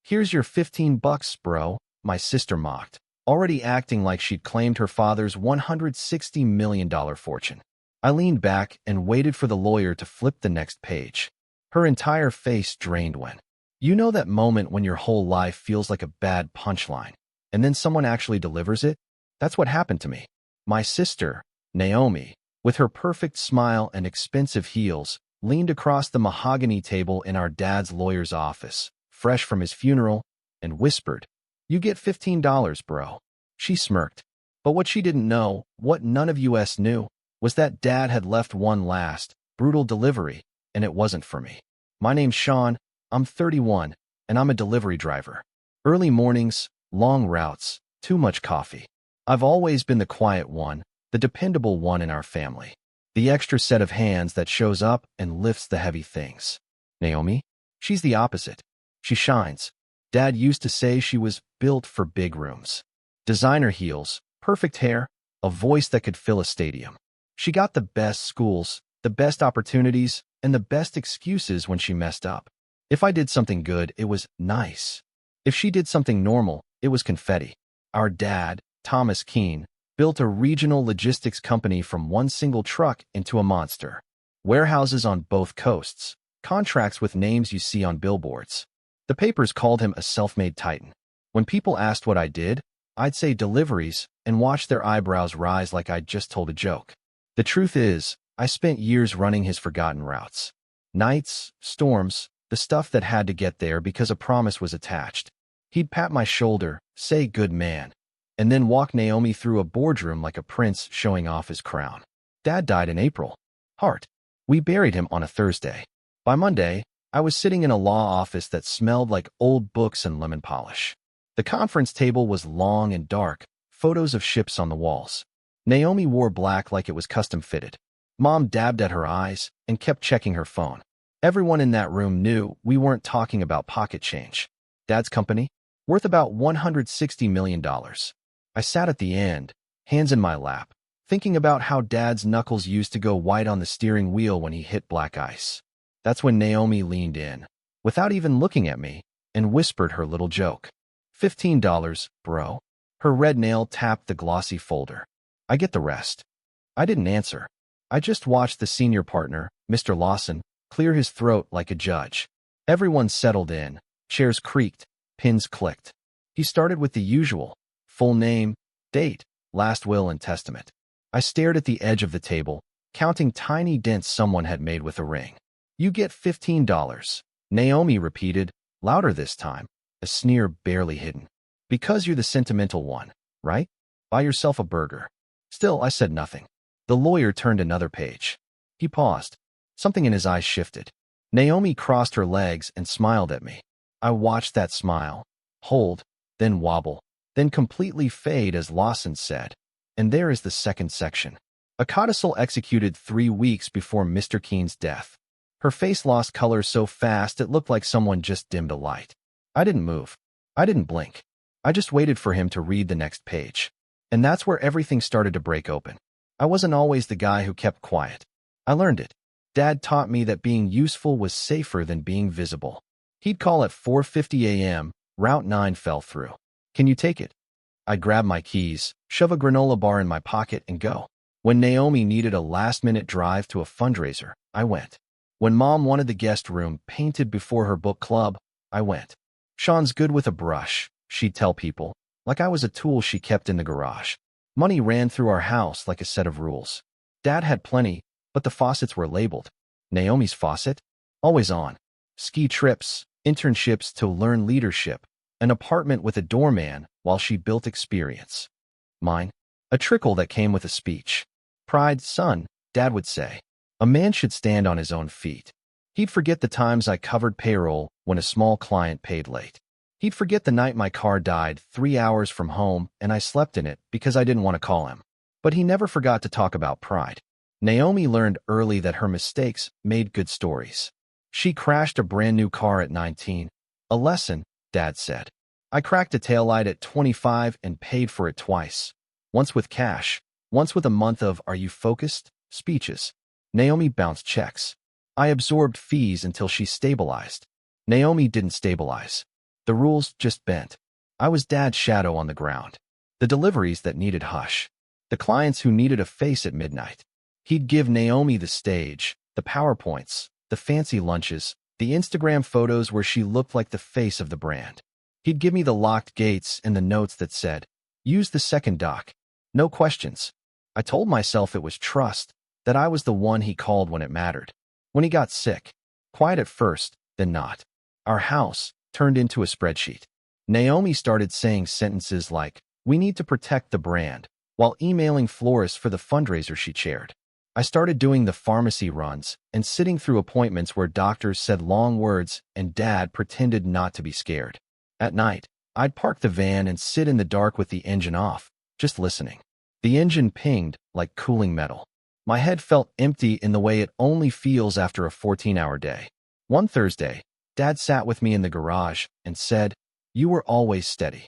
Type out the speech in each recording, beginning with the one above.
Here's your 15 bucks, bro, my sister mocked, already acting like she'd claimed her father's $160 million fortune. I leaned back and waited for the lawyer to flip the next page. Her entire face drained when. You know that moment when your whole life feels like a bad punchline, and then someone actually delivers it? That's what happened to me. My sister, Naomi, with her perfect smile and expensive heels, leaned across the mahogany table in our dad's lawyer's office, fresh from his funeral, and whispered, "You get $15, bro." She smirked. But what she didn't know, what none of us knew, was that Dad had left one last, brutal delivery, and it wasn't for me. My name's Sean, I'm 31, and I'm a delivery driver. Early mornings, long routes, too much coffee. I've always been the quiet one, the dependable one in our family. The extra set of hands that shows up and lifts the heavy things. Naomi? She's the opposite. She shines. Dad used to say she was built for big rooms. Designer heels, perfect hair, a voice that could fill a stadium. She got the best schools, the best opportunities, and the best excuses when she messed up. If I did something good, it was nice. If she did something normal, it was confetti. Our dad, Thomas Keene, built a regional logistics company from one single truck into a monster. Warehouses on both coasts, contracts with names you see on billboards. The papers called him a self-made titan. When people asked what I did, I'd say deliveries and watch their eyebrows rise like I'd just told a joke. The truth is, I spent years running his forgotten routes. Nights, storms, the stuff that had to get there because a promise was attached. He'd pat my shoulder, say good man, and then walk Naomi through a boardroom like a prince showing off his crown. Dad died in April. Heart. We buried him on a Thursday. By Monday, I was sitting in a law office that smelled like old books and lemon polish. The conference table was long and dark, photos of ships on the walls. Naomi wore black like it was custom fitted. Mom dabbed at her eyes and kept checking her phone. Everyone in that room knew we weren't talking about pocket change. Dad's company? Worth about $160 million. I sat at the end, hands in my lap, thinking about how Dad's knuckles used to go white on the steering wheel when he hit black ice. That's when Naomi leaned in, without even looking at me, and whispered her little joke. $15, bro. Her red nail tapped the glossy folder. I get the rest. I didn't answer. I just watched the senior partner, Mr. Lawson, clear his throat like a judge. Everyone settled in, chairs creaked, pins clicked. He started with the usual, full name, date, last will and testament. I stared at the edge of the table, counting tiny dents someone had made with a ring. You get $15, Naomi repeated, louder this time, a sneer barely hidden. Because you're the sentimental one, right? Buy yourself a burger. Still, I said nothing. The lawyer turned another page. He paused. Something in his eyes shifted. Naomi crossed her legs and smiled at me. I watched that smile, hold, then wobble, then completely fade as Lawson said. And there is the second section. A codicil executed 3 weeks before Mr. Keene's death. Her face lost color so fast it looked like someone just dimmed a light. I didn't move. I didn't blink. I just waited for him to read the next page. And that's where everything started to break open. I wasn't always the guy who kept quiet. I learned it. Dad taught me that being useful was safer than being visible. He'd call at 4:50 a.m., Route 9 fell through. Can you take it? I'd grab my keys, shove a granola bar in my pocket, and go. When Naomi needed a last-minute drive to a fundraiser, I went. When Mom wanted the guest room painted before her book club, I went. Sean's good with a brush, she'd tell people, like I was a tool she kept in the garage. Money ran through our house like a set of rules. Dad had plenty, but the faucets were labeled. Naomi's faucet? Always on. Ski trips, internships to learn leadership, an apartment with a doorman while she built experience. Mine? A trickle that came with a speech. Pride, son, Dad would say. A man should stand on his own feet. He'd forget the times I covered payroll when a small client paid late. He'd forget the night my car died 3 hours from home and I slept in it because I didn't want to call him. But he never forgot to talk about pride. Naomi learned early that her mistakes made good stories. She crashed a brand new car at 19. A lesson, Dad said. I cracked a taillight at 25 and paid for it twice. Once with cash, once with a month of "Are you focused?" speeches. Naomi bounced checks. I absorbed fees until she stabilized. Naomi didn't stabilize. The rules just bent. I was Dad's shadow on the ground. The deliveries that needed hush. The clients who needed a face at midnight. He'd give Naomi the stage, the PowerPoints, the fancy lunches, the Instagram photos where she looked like the face of the brand. He'd give me the locked gates and the notes that said, "Use the second dock. No questions." I told myself it was trust, that I was the one he called when it mattered. When he got sick, quiet at first, then not. Our house turned into a spreadsheet. Naomi started saying sentences like, "We need to protect the brand," while emailing florists for the fundraiser she chaired. I started doing the pharmacy runs and sitting through appointments where doctors said long words and Dad pretended not to be scared. At night, I'd park the van and sit in the dark with the engine off, just listening. The engine pinged like cooling metal. My head felt empty in the way it only feels after a 14-hour day. One Thursday, Dad sat with me in the garage and said, "You were always steady."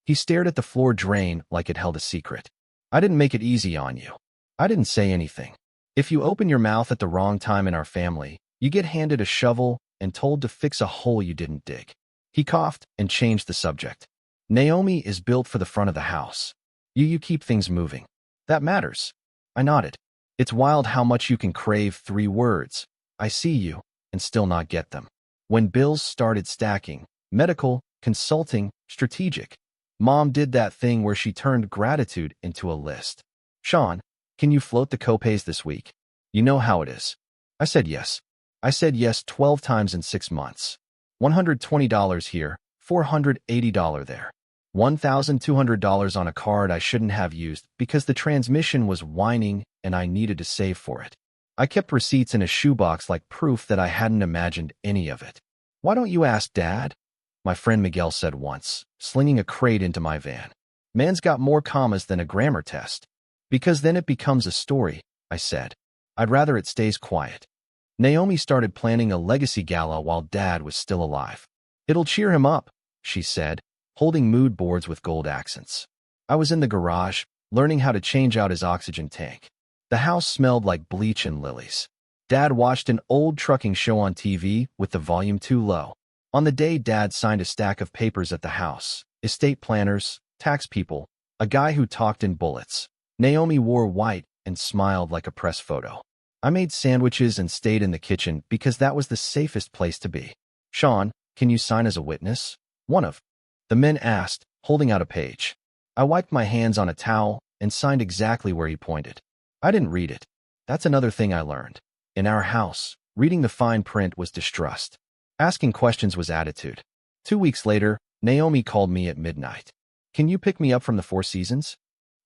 He stared at the floor drain like it held a secret. "I didn't make it easy on you." I didn't say anything. If you open your mouth at the wrong time in our family, you get handed a shovel and told to fix a hole you didn't dig. He coughed and changed the subject. "Naomi is built for the front of the house. You keep things moving. That matters." I nodded. It's wild how much you can crave 3 words, "I see you," and still not get them. When bills started stacking, medical, consulting, strategic, Mom did that thing where she turned gratitude into a list. "Sean, can you float the copays this week? You know how it is." I said yes. I said yes 12 times in 6 months. $120 here, $480 there. $1,200 on a card I shouldn't have used because the transmission was whining and I needed to save for it. I kept receipts in a shoebox like proof that I hadn't imagined any of it. "Why don't you ask Dad?" my friend Miguel said once, slinging a crate into my van. "Man's got more commas than a grammar test." "Because then it becomes a story," I said. "I'd rather it stays quiet." Naomi started planning a legacy gala while Dad was still alive. "It'll cheer him up," she said, holding mood boards with gold accents. I was in the garage, learning how to change out his oxygen tank. The house smelled like bleach and lilies. Dad watched an old trucking show on TV with the volume too low. On the day Dad signed a stack of papers at the house, estate planners, tax people, a guy who talked in bullets. Naomi wore white and smiled like a press photo. I made sandwiches and stayed in the kitchen because that was the safest place to be. "Sean, can you sign as a witness?" one of the men asked, holding out a page. I wiped my hands on a towel and signed exactly where he pointed. I didn't read it. That's another thing I learned. In our house, reading the fine print was distrust. Asking questions was attitude. 2 weeks later, Naomi called me at midnight. "Can you pick me up from the Four Seasons?"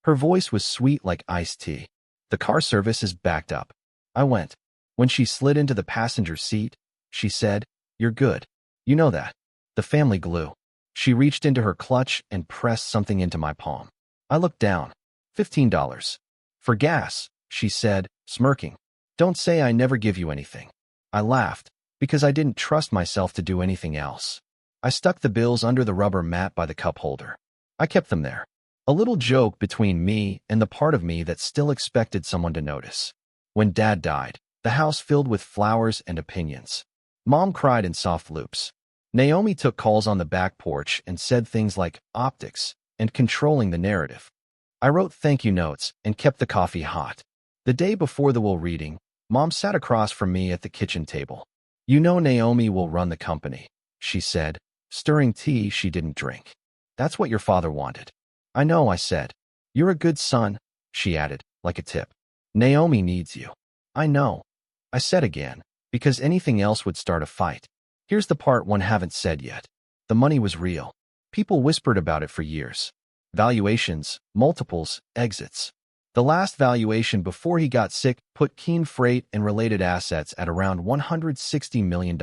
Her voice was sweet like iced tea. "The car service is backed up." I went. When she slid into the passenger seat, she said, "You're good. You know that. The family glue." She reached into her clutch and pressed something into my palm. I looked down. $15. "For gas," she said, smirking. "Don't say I never give you anything." I laughed, because I didn't trust myself to do anything else. I stuck the bills under the rubber mat by the cup holder. I kept them there. A little joke between me and the part of me that still expected someone to notice. When Dad died, the house filled with flowers and opinions. Mom cried in soft loops. Naomi took calls on the back porch and said things like optics and controlling the narrative. I wrote thank you notes and kept the coffee hot. The day before the will reading, Mom sat across from me at the kitchen table. "You know Naomi will run the company," she said, stirring tea she didn't drink. "That's what your father wanted." "I know," I said. "You're a good son," she added, like a tip. "Naomi needs you." "I know," I said again, because anything else would start a fight. Here's the part one haven't said yet. The money was real. People whispered about it for years. Valuations, multiples, exits. The last valuation before he got sick put Keen Freight and related assets at around $160 million.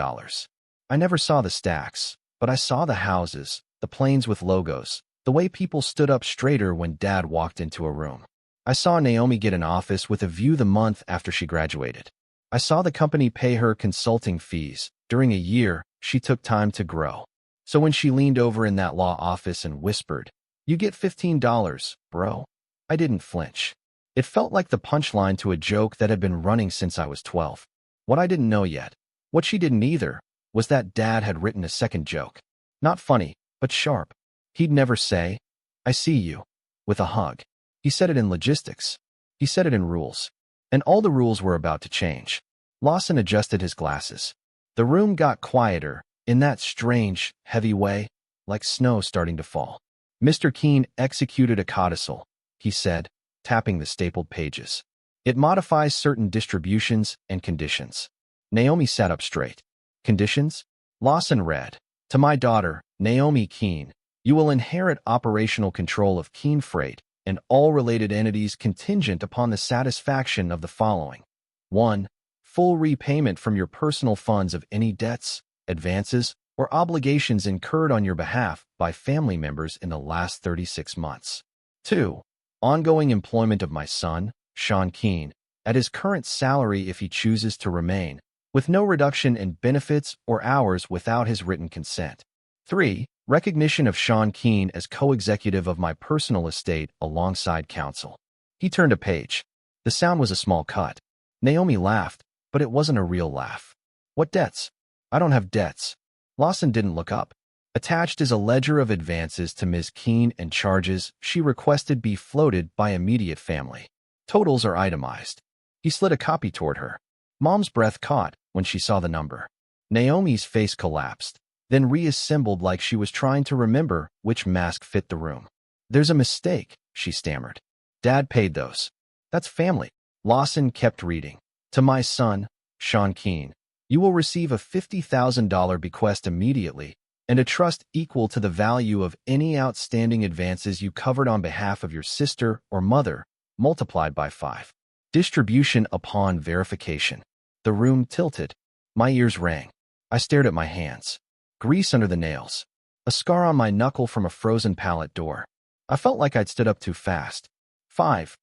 I never saw the stacks, but I saw the houses, the planes with logos, the way people stood up straighter when Dad walked into a room. I saw Naomi get an office with a view the month after she graduated. I saw the company pay her consulting fees. During a year, she took time to grow. So when she leaned over in that law office and whispered, "You get $15, bro," I didn't flinch. It felt like the punchline to a joke that had been running since I was 12. What I didn't know yet, what she didn't either, was that Dad had written a second joke. Not funny, but sharp. He'd never say, "I see you," with a hug. He said it in logistics. He said it in rules. And all the rules were about to change. Lawson adjusted his glasses. The room got quieter, in that strange, heavy way, like snow starting to fall. "Mr. Keene executed a codicil," he said, tapping the stapled pages. "It modifies certain distributions and conditions." Naomi sat up straight. "Conditions?" Lawson read. "To my daughter, Naomi Keene, you will inherit operational control of Keene Freight and all related entities contingent upon the satisfaction of the following. 1. Full repayment from your personal funds of any debts, advances, or obligations incurred on your behalf by family members in the last 36 months. 2. Ongoing employment of my son, Sean Keene, at his current salary if he chooses to remain, with no reduction in benefits or hours without his written consent. 3. Recognition of Sean Keene as co-executive of my personal estate alongside counsel." He turned a page. The sound was a small cut. Naomi laughed, but it wasn't a real laugh. "What debts?" "I don't have debts." Lawson didn't look up. "Attached is a ledger of advances to Ms. Keene and charges she requested be floated by immediate family. Totals are itemized." He slid a copy toward her. Mom's breath caught when she saw the number. Naomi's face collapsed, then reassembled like she was trying to remember which mask fit the room. "There's a mistake," she stammered. "Dad paid those. That's family." Lawson kept reading. "To my son, Sean Keene, you will receive a $50,000 bequest immediately and a trust equal to the value of any outstanding advances you covered on behalf of your sister or mother, multiplied by 5. Distribution upon verification." The room tilted. My ears rang. I stared at my hands. Grease under the nails. A scar on my knuckle from a frozen pallet door. I felt like I'd stood up too fast. 5.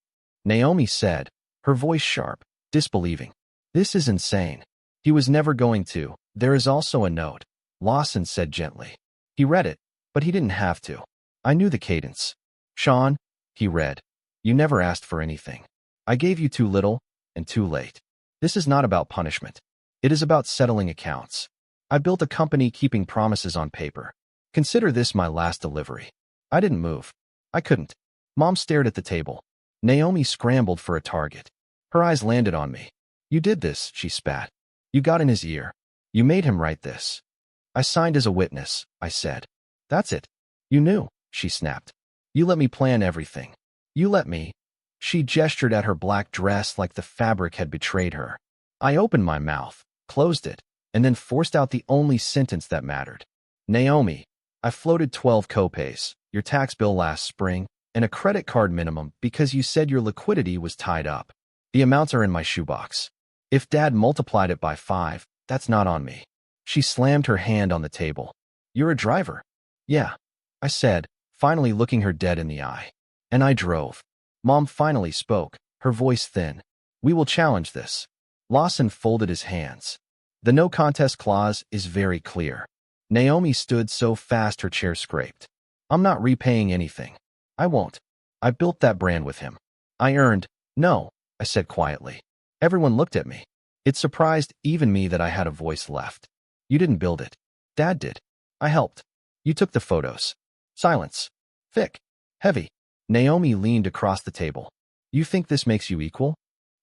Naomi said, her voice sharp, disbelieving. "This is insane." "He was never going to. There is also a note," Lawson said gently. He read it, but he didn't have to. I knew the cadence. "Sean," he read, "you never asked for anything. I gave you too little and too late. This is not about punishment. It is about settling accounts. I built a company keeping promises on paper. Consider this my last delivery." I didn't move. I couldn't. Mom stared at the table. Naomi scrambled for a target. Her eyes landed on me. "You did this," she spat. "You got in his ear. You made him write this." "I signed as a witness," I said. "That's it." "You knew," she snapped. "You let me plan everything. You let me." She gestured at her black dress like the fabric had betrayed her. I opened my mouth, closed it, and then forced out the only sentence that mattered. "Naomi, I floated 12 copays, your tax bill last spring, and a credit card minimum because you said your liquidity was tied up. The amounts are in my shoebox. If Dad multiplied it by 5, that's not on me." She slammed her hand on the table. "You're a driver." "Yeah," I said, finally looking her dead in the eye. "And I drove." Mom finally spoke, her voice thin. "We will challenge this." Lawson folded his hands. "The no contest clause is very clear." Naomi stood so fast her chair scraped. "I'm not repaying anything. I won't. I built that brand with him. I earned—" "No," I said quietly. Everyone looked at me. It surprised even me that I had a voice left. "You didn't build it. Dad did. I helped. You took the photos." Silence. Thick. Heavy. Naomi leaned across the table. "You think this makes you equal?"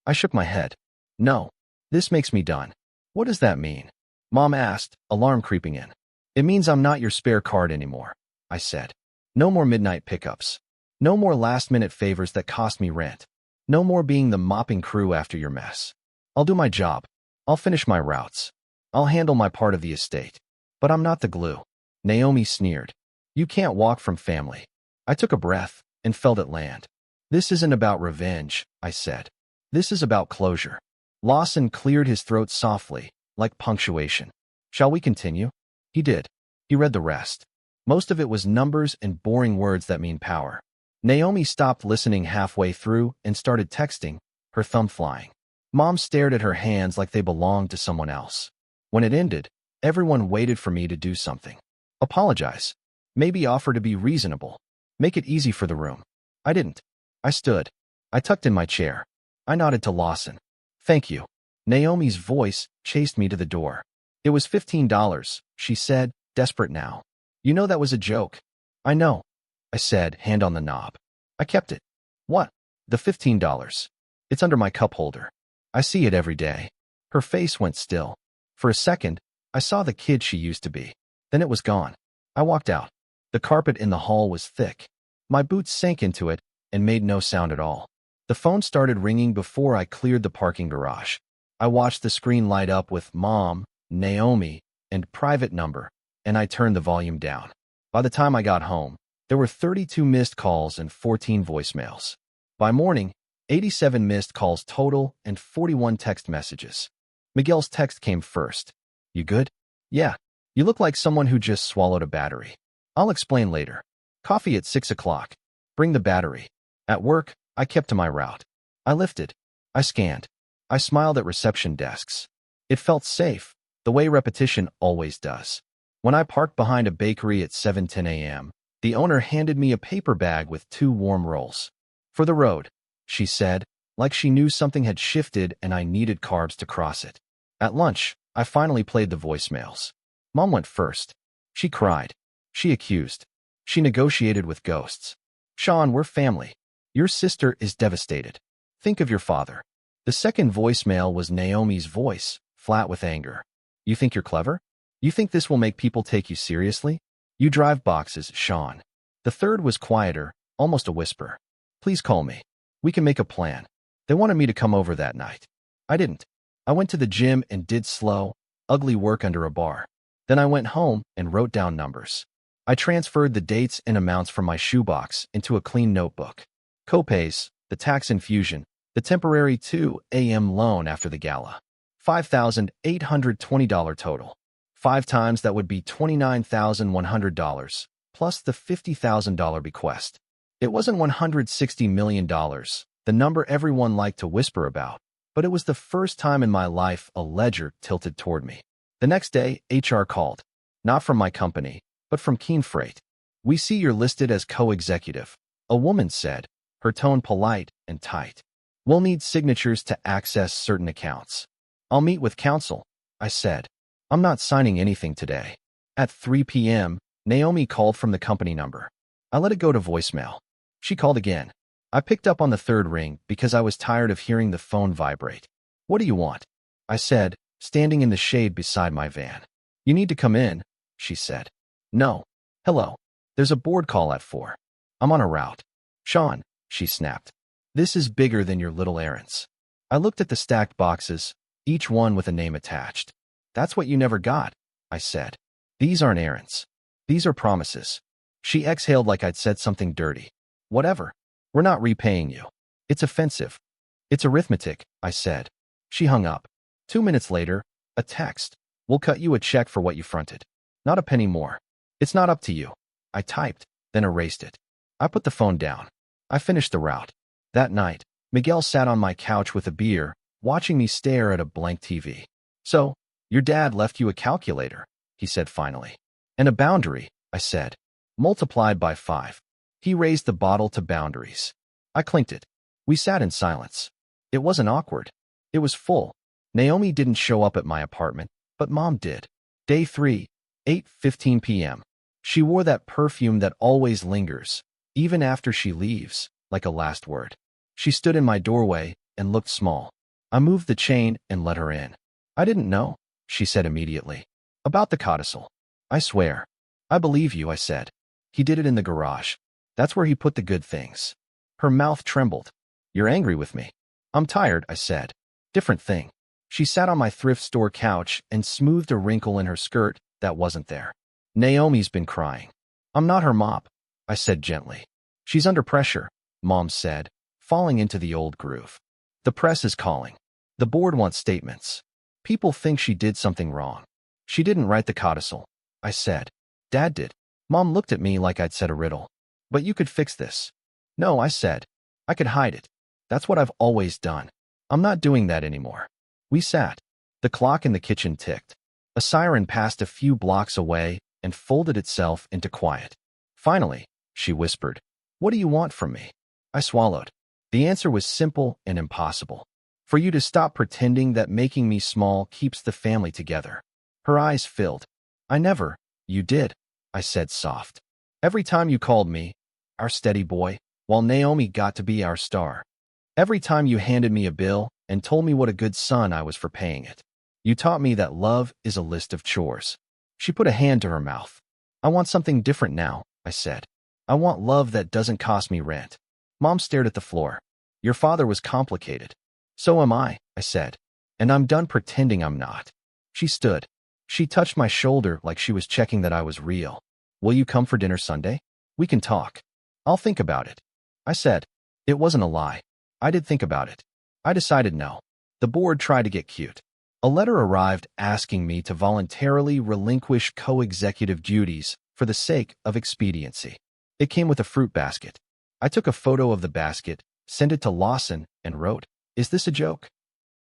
I shook my head. "No. This makes me done." "What does that mean?" Mom asked, alarm creeping in. "It means I'm not your spare card anymore," I said. "No more midnight pickups. No more last-minute favors that cost me rent. No more being the mopping crew after your mess. I'll do my job. I'll finish my routes. I'll handle my part of the estate. But I'm not the glue." Naomi sneered. "You can't walk from family." I took a breath and felt it land. "This isn't about revenge," I said. "This is about closure." Lawson cleared his throat softly, like punctuation. "Shall we continue?" He did. He read the rest. Most of it was numbers and boring words that mean power. Naomi stopped listening halfway through and started texting, her thumb flying. Mom stared at her hands like they belonged to someone else. When it ended, everyone waited for me to do something. Apologize. Maybe offer to be reasonable. Make it easy for the room. I didn't. I stood. I tucked in my chair. I nodded to Lawson. "Thank you." Naomi's voice chased me to the door. "It was $15, she said, desperate now. You know that was a joke. I know, I said, hand on the knob. I kept it. What? The $15. It's under my cup holder. I see it every day. Her face went still. For a second, I saw the kid she used to be. Then it was gone. I walked out. The carpet in the hall was thick. My boots sank into it and made no sound at all. The phone started ringing before I cleared the parking garage. I watched the screen light up with Mom, Naomi, and private number, and I turned the volume down. By the time I got home, there were 32 missed calls and 14 voicemails. By morning, 87 missed calls total and 41 text messages. Miguel's text came first. You good? Yeah. You look like someone who just swallowed a battery. I'll explain later. Coffee at 6 o'clock. Bring the battery. At work, I kept to my route. I lifted. I scanned. I smiled at reception desks. It felt safe, the way repetition always does. When I parked behind a bakery at 7:10 a.m., the owner handed me a paper bag with 2 warm rolls. For the road, she said, like she knew something had shifted and I needed carbs to cross it. At lunch, I finally played the voicemails. Mom went first. She cried. She accused. She negotiated with ghosts. Sean, we're family. Your sister is devastated. Think of your father. The second voicemail was Naomi's voice, flat with anger. You think you're clever? You think this will make people take you seriously? You drive boxes, Sean. The third was quieter, almost a whisper. Please call me. We can make a plan. They wanted me to come over that night. I didn't. I went to the gym and did slow, ugly work under a bar. Then I went home and wrote down numbers. I transferred the dates and amounts from my shoebox into a clean notebook. Copays, the tax infusion, the temporary 2 a.m. loan after the gala. $5,820 total. 5 times that would be $29,100, plus the $50,000 bequest. It wasn't $160 million, the number everyone liked to whisper about, but it was the first time in my life a ledger tilted toward me. The next day, HR called. Not from my company, but from Keen Freight. We see you're listed as co-executive, a woman said, her tone polite and tight. We'll need signatures to access certain accounts. I'll meet with counsel, I said. I'm not signing anything today. At 3 p.m., Naomi called from the company number. I let it go to voicemail. She called again. I picked up on the third ring because I was tired of hearing the phone vibrate. What do you want? I said, standing in the shade beside my van. You need to come in, she said. No. Hello. There's a board call at 4. I'm on a route. Sean, she snapped. This is bigger than your little errands. I looked at the stacked boxes, each one with a name attached. That's what you never got, I said. These aren't errands. These are promises. She exhaled like I'd said something dirty. Whatever. We're not repaying you. It's offensive. It's arithmetic, I said. She hung up. 2 minutes later, a text. We'll cut you a check for what you fronted. Not a penny more. It's not up to you. I typed, then erased it. I put the phone down. I finished the route. That night, Miguel sat on my couch with a beer, watching me stare at a blank TV. So, your dad left you a calculator, he said finally. And a boundary, I said. Multiplied by 5. He raised the bottle to boundaries. I clinked it. We sat in silence. It wasn't awkward. It was full. Naomi didn't show up at my apartment, but Mom did. Day 3, 8:15 p.m. She wore that perfume that always lingers, even after she leaves, like a last word. She stood in my doorway and looked small. I moved the chain and let her in. I didn't know, she said immediately. About the codicil. I swear. I believe you, I said. He did it in the garage. That's where he put the good things. Her mouth trembled. You're angry with me. I'm tired, I said. Different thing. She sat on my thrift store couch and smoothed a wrinkle in her skirt that wasn't there. Naomi's been crying. I'm not her mop, I said gently. She's under pressure, Mom said, falling into the old groove. The press is calling. The board wants statements. People think she did something wrong. She didn't write the codicil, I said. Dad did. Mom looked at me like I'd said a riddle. But you could fix this. No, I said. I could hide it. That's what I've always done. I'm not doing that anymore. We sat. The clock in the kitchen ticked. A siren passed a few blocks away and folded itself into quiet. Finally, she whispered, What do you want from me? I swallowed. The answer was simple and impossible. For you to stop pretending that making me small keeps the family together. Her eyes filled. I never. You did. I said soft. Every time you called me, our steady boy, while Naomi got to be our star. Every time you handed me a bill and told me what a good son I was for paying it. You taught me that love is a list of chores. She put a hand to her mouth. I want something different now, I said. I want love that doesn't cost me rent. Mom stared at the floor. Your father was complicated. So am I said. And I'm done pretending I'm not. She stood. She touched my shoulder like she was checking that I was real. Will you come for dinner Sunday? We can talk. I'll think about it. I said. It wasn't a lie. I did think about it. I decided no. The board tried to get cute. A letter arrived asking me to voluntarily relinquish co-executive duties for the sake of expediency. It came with a fruit basket. I took a photo of the basket, sent it to Lawson, and wrote, "Is this a joke?"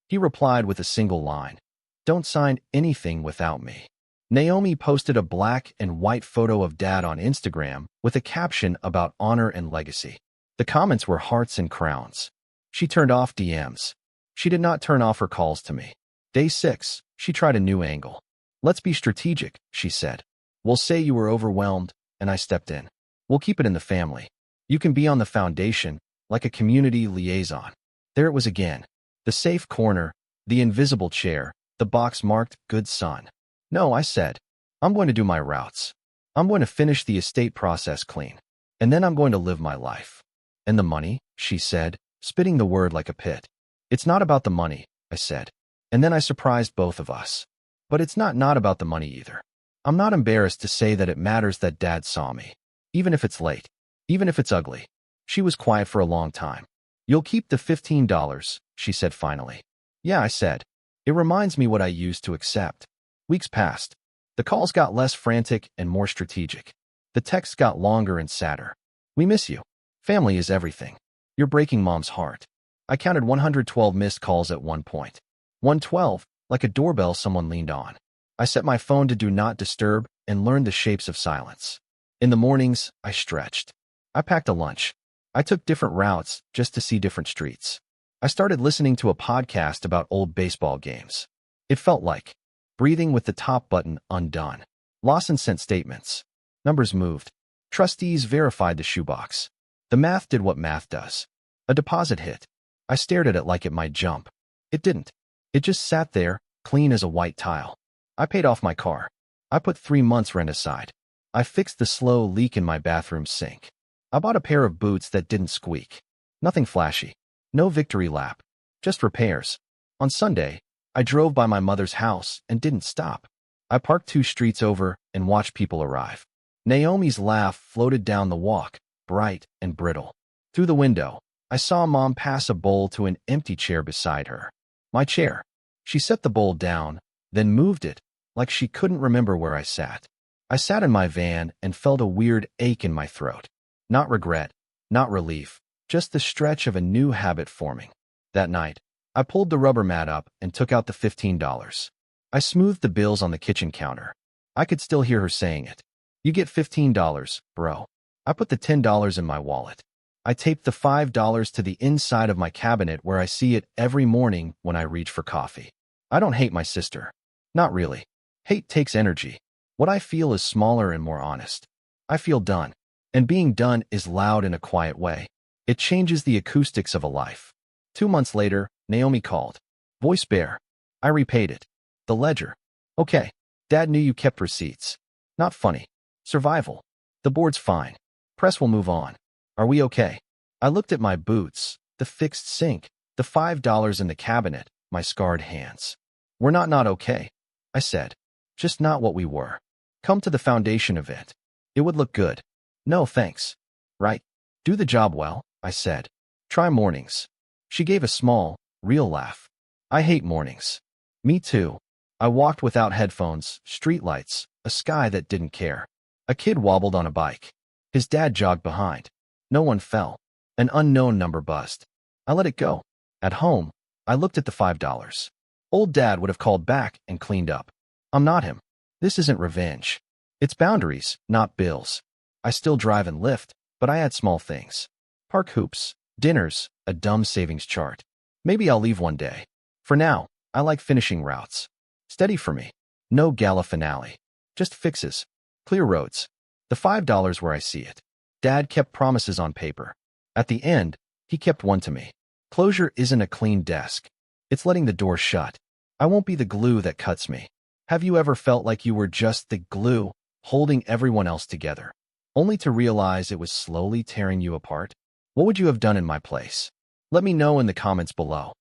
He replied with a single line, "Don't sign anything without me." Naomi posted a black and white photo of Dad on Instagram with a caption about honor and legacy. The comments were hearts and crowns. She turned off DMs. She did not turn off her calls to me. Day 6, she tried a new angle. Let's be strategic, she said. We'll say you were overwhelmed, and I stepped in. We'll keep it in the family. You can be on the foundation, like a community liaison. There it was again. The safe corner, the invisible chair, the box marked good son. No, I said. I'm going to do my routes. I'm going to finish the estate process clean. And then I'm going to live my life. And the money, she said, spitting the word like a pit. It's not about the money, I said. And then I surprised both of us. But it's not about the money either. I'm not embarrassed to say that it matters that Dad saw me. Even if it's late. Even if it's ugly. She was quiet for a long time. You'll keep the $15, she said finally. Yeah, I said. It reminds me what I used to accept. Weeks passed. The calls got less frantic and more strategic. The texts got longer and sadder. We miss you. Family is everything. You're breaking Mom's heart. I counted 112 missed calls at one point. 112, like a doorbell someone leaned on. I set my phone to do not disturb and learned the shapes of silence. In the mornings, I stretched. I packed a lunch. I took different routes just to see different streets. I started listening to a podcast about old baseball games. It felt like breathing with the top button undone. Lawson sent statements. Numbers moved. Trustees verified the shoebox. The math did what math does. A deposit hit. I stared at it like it might jump. It didn't. It just sat there, clean as a white tile. I paid off my car. I put 3 months' rent aside. I fixed the slow leak in my bathroom sink. I bought a pair of boots that didn't squeak. Nothing flashy. No victory lap. Just repairs. On Sunday, I drove by my mother's house and didn't stop. I parked 2 streets over and watched people arrive. Naomi's laugh floated down the walk, bright and brittle. Through the window, I saw Mom pass a bowl to an empty chair beside her. My chair. She set the bowl down, then moved it, like she couldn't remember where I sat. I sat in my van and felt a weird ache in my throat. Not regret, not relief, just the stretch of a new habit forming. That night, I pulled the rubber mat up and took out the $15. I smoothed the bills on the kitchen counter. I could still hear her saying it. You get $15, bro. I put the $10 in my wallet. I taped the $5 to the inside of my cabinet where I see it every morning when I reach for coffee. I don't hate my sister. Not really. Hate takes energy. What I feel is smaller and more honest. I feel done. And being done is loud in a quiet way. It changes the acoustics of a life. 2 months later, Naomi called. Voice bare. I repaid it. The ledger. Okay. Dad knew you kept receipts. Not funny. Survival. The board's fine. Press will move on. Are we okay? I looked at my boots, the fixed sink, the $5 in the cabinet, my scarred hands. We're not okay, I said. Just not what we were. Come to the foundation event. It would look good. No, thanks. Right? Do the job well, I said. Try mornings. She gave a small, real laugh. I hate mornings. Me too. I walked without headphones, streetlights, a sky that didn't care. A kid wobbled on a bike. His dad jogged behind. No one fell. An unknown number buzzed. I let it go. At home, I looked at the $5. Old Dad would have called back and cleaned up. I'm not him. This isn't revenge. It's boundaries, not bills. I still drive and lift, but I add small things. Park hoops, dinners, a dumb savings chart. Maybe I'll leave one day. For now, I like finishing routes. Steady for me. No gala finale. Just fixes. Clear roads. The $5 where I see it. Dad kept promises on paper. At the end, he kept one to me. Closure isn't a clean desk. It's letting the door shut. I won't be the glue that cuts me. Have you ever felt like you were just the glue, holding everyone else together, only to realize it was slowly tearing you apart? What would you have done in my place? Let me know in the comments below.